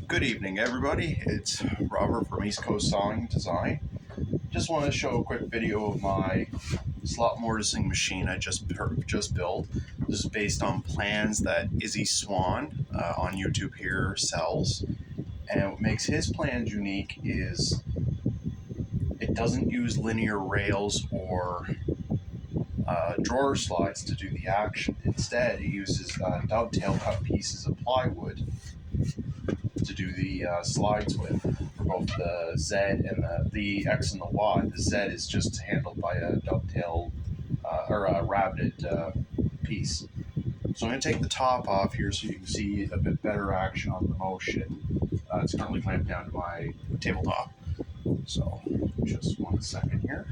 Good evening, everybody. It's Robert from East Coast Sawing Design. Just want to show a quick video of my slot mortising machine I just built. This is based on plans that Izzy Swan on YouTube here sells. And what makes his plans unique is it doesn't use linear rails or drawer slides to do the action. Instead, it uses dovetail cut pieces of plywood to do the slides with for both the Z and the X and the Y. The Z is just handled by a dovetail or a rabbited piece. So I'm going to take the top off here so you can see a bit better action on the motion. It's currently clamped down to my tabletop. So just 1 second here.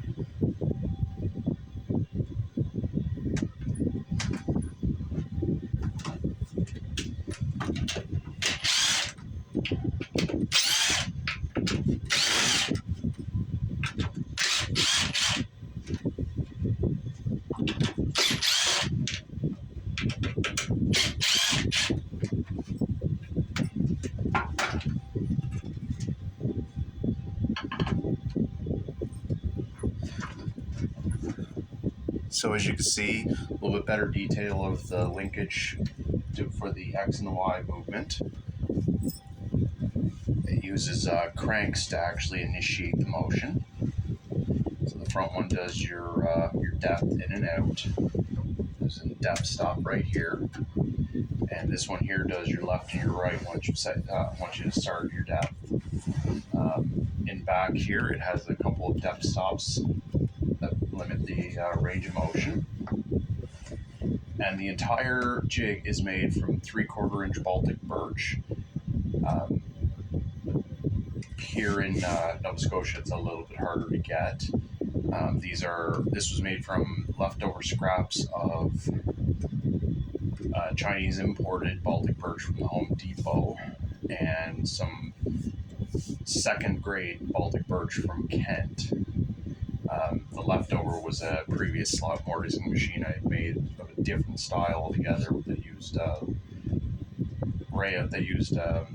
So as you can see, a little bit better detail of the linkage for the X and the Y movement. It uses cranks to actually initiate the motion. So the front one does your depth in and out. There's a depth stop right here. And this one here does your left and your right once you start your depth. In back here, it has a couple of depth stops that limit the range of motion. And the entire jig is made from 3/4 inch Baltic birch. Here in Nova Scotia, it's a little bit harder to get. This was made from leftover scraps of Chinese imported Baltic birch from the Home Depot and some second grade Baltic birch from Kent. The leftover was a previous slot mortising machine I had made of a different style altogether that used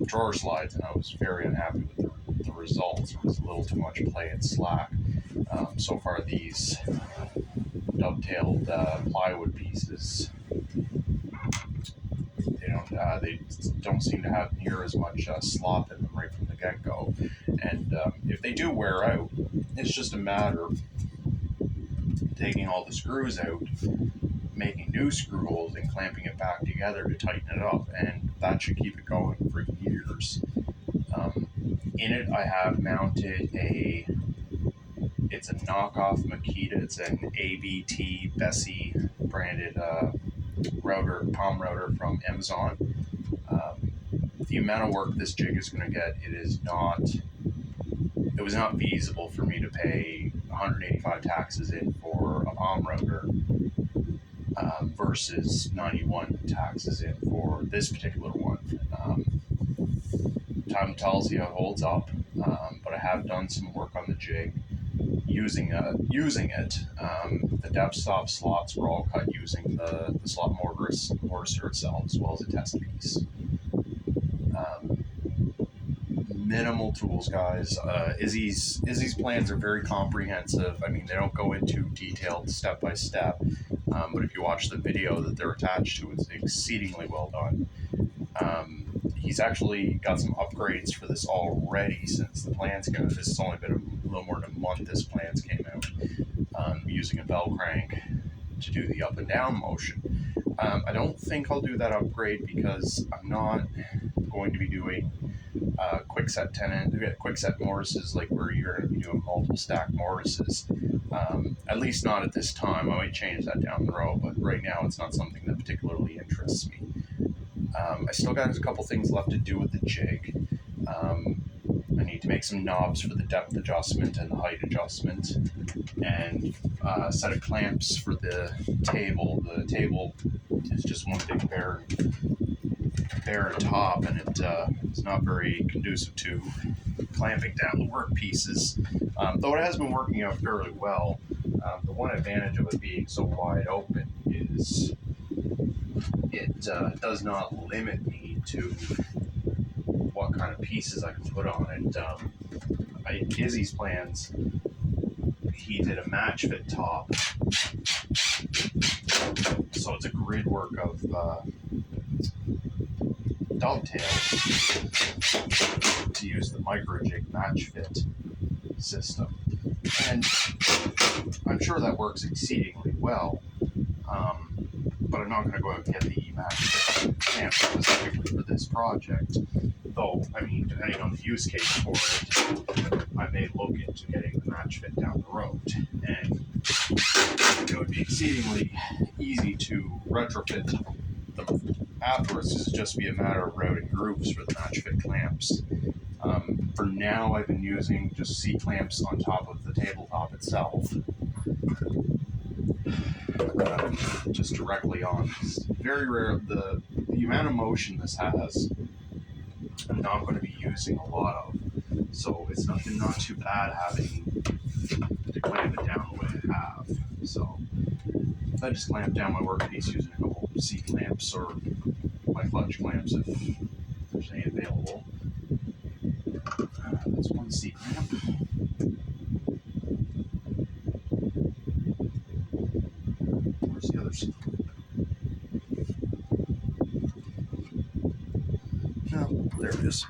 drawer slides, and I was very unhappy with the results. It was a little too much play and slack. So far, these dovetailed plywood pieces, they don't seem to have near as much slop in them right from the get-go. And if they do wear out, it's just a matter of taking all the screws out, making new screw holes, and clamping it back together to tighten it up, and that should keep it going for years. In it, I have mounted it's a knockoff Makita. It's an ABT Bessie branded palm router from Amazon. The amount of work this jig is going to get, it was not feasible for me to pay 185 taxes in for a palm router versus 91 taxes in for this particular one. Time tells you it holds up, but I have done some work on the jig using it. The depth stop slots were all cut using the slot mortiser itself, as well as a test piece. Minimal tools, guys. Izzy's plans are very comprehensive. I mean, they don't go into detailed step by step, but if you watch the video that they're attached to, it's exceedingly well done. He's actually got some upgrades for this already since the plans came out. This has only been a little more than a month this plans came out. Using a bell crank to do the up and down motion. I don't think I'll do that upgrade because I'm not going to be doing quick set mortises like where you're going to be doing multiple stack mortises. At least not at this time. I might change that down the road, but right now it's not something that particularly interests me. I still got a couple things left to do with the jig. I need to make some knobs for the depth adjustment and the height adjustment, and a set of clamps for the table. The table is just one big bare top, and it's not very conducive to clamping down the work pieces. Though it has been working out fairly well. The one advantage of it being so wide open is it does not limit me to what kind of pieces I can put on it. Izzy's plans, he did a match fit top, so it's a grid work of dovetails to use the micro jig match fit system, and I'm sure that works exceedingly well. But I'm not going to go out and get the match fit clamp specifically for this project. Though, I mean, depending on the use case for it, I may look into getting the match fit down the road. And it would be exceedingly easy to retrofit them afterwards. This would just be a matter of routing grooves for the match fit clamps. For now, I've been using just C clamps on top of the tabletop itself. Just directly on. It's very rare. The amount of motion this has, I'm not going to be using a lot of. So it's not too bad having to clamp it down the way I have. So if I just clamp down my workpiece using a couple C clamps or my clutch clamps if there's any available. That's one C clamp. Where's the other C clamp? No, there it is.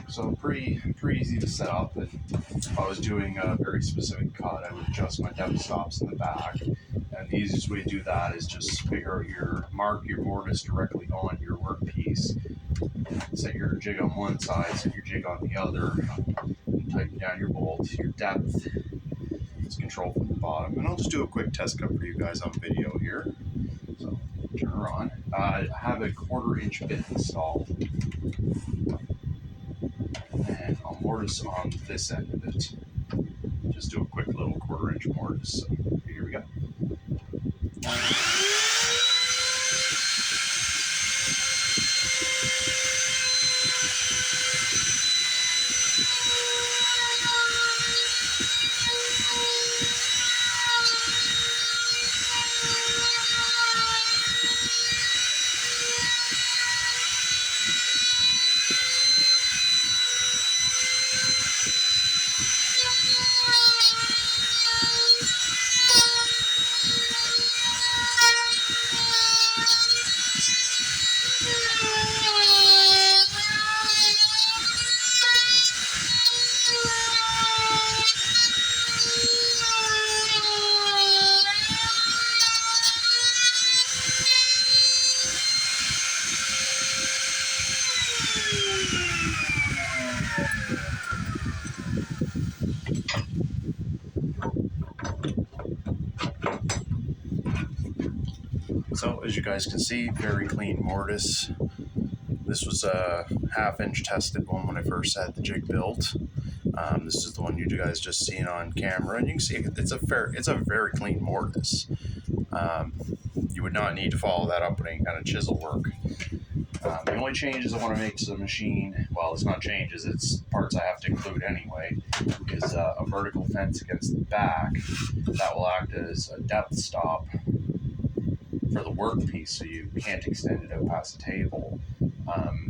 So pretty easy to set up. And if I was doing a very specific cut, I would adjust my depth stops in the back. And the easiest way to do that is just figure out mark your mortise directly on your workpiece. Set your jig on one side, set your jig on the other, and tighten down your bolt. Your depth is controlled from the bottom. And I'll just do a quick test cut for you guys on video here. So turn her on. I have a 1/4 inch bit installed. And I'll mortise on this end of it. Just do a quick little 1/4 inch mortise. So here we go. So as you guys can see, very clean mortise. This was a 1/2 inch tested one when I first had the jig built. This is the one you guys just seen on camera, and you can see it's a very clean mortise. You would not need to follow that up with any kind of chisel work. The only changes I want to make to the machine, well, it's not changes, it's parts I have to include anyway, is a vertical fence against the back that will act as a depth stop for the workpiece, so you can't extend it out past the table.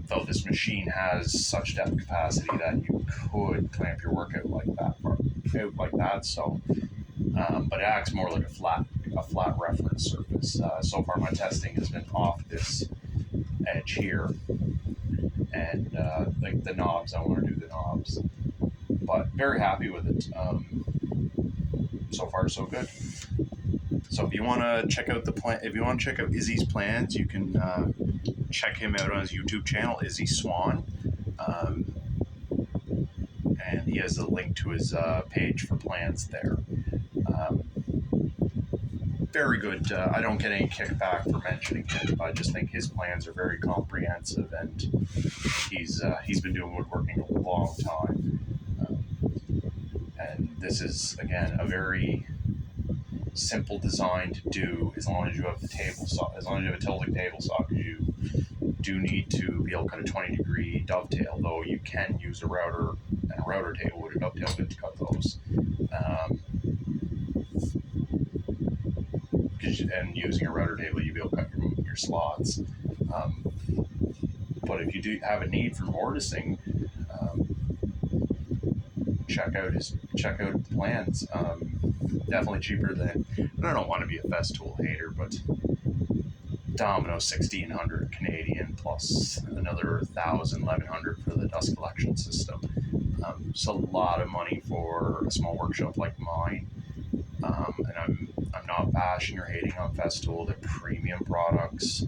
Though this machine has such depth capacity that you could clamp your work out like that. So, but it acts more like a flat reference surface. So far, my testing has been off this edge here, and like the knobs, I want to do the knobs, but very happy with it. So far, so good. So if you want to check out Izzy's plans, you can check him out on his YouTube channel, Izzy Swan, and he has a link to his page for plans there. Very good. I don't get any kickback for mentioning it. I just think his plans are very comprehensive, and he's been doing woodworking a long time. And this is, again, a very simple design to do as long as you have the table saw, as long as you have a tilting table saw. You do need to be able to cut a 20-degree dovetail, though you can use a router and a router table with a dovetail bit to cut those. And using a router table, you'll be able to cut your slots. But if you do have a need for mortising, check out the plans. Definitely cheaper than. I don't want to be a Festool hater, but Domino 1600 Canadian plus another 1,100 for the dust collection system. It's a lot of money for a small workshop like mine. And I'm not bashing or hating on Festool. They're premium products,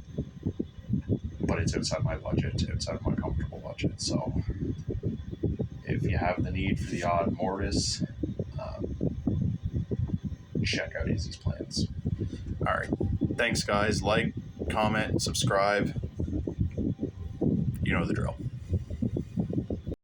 but it's outside my budget, outside of my comfortable budget. So if you have the need for the odd mortise, check out Izzy's plans. All right. Thanks, guys. Like, comment, subscribe. You know the drill.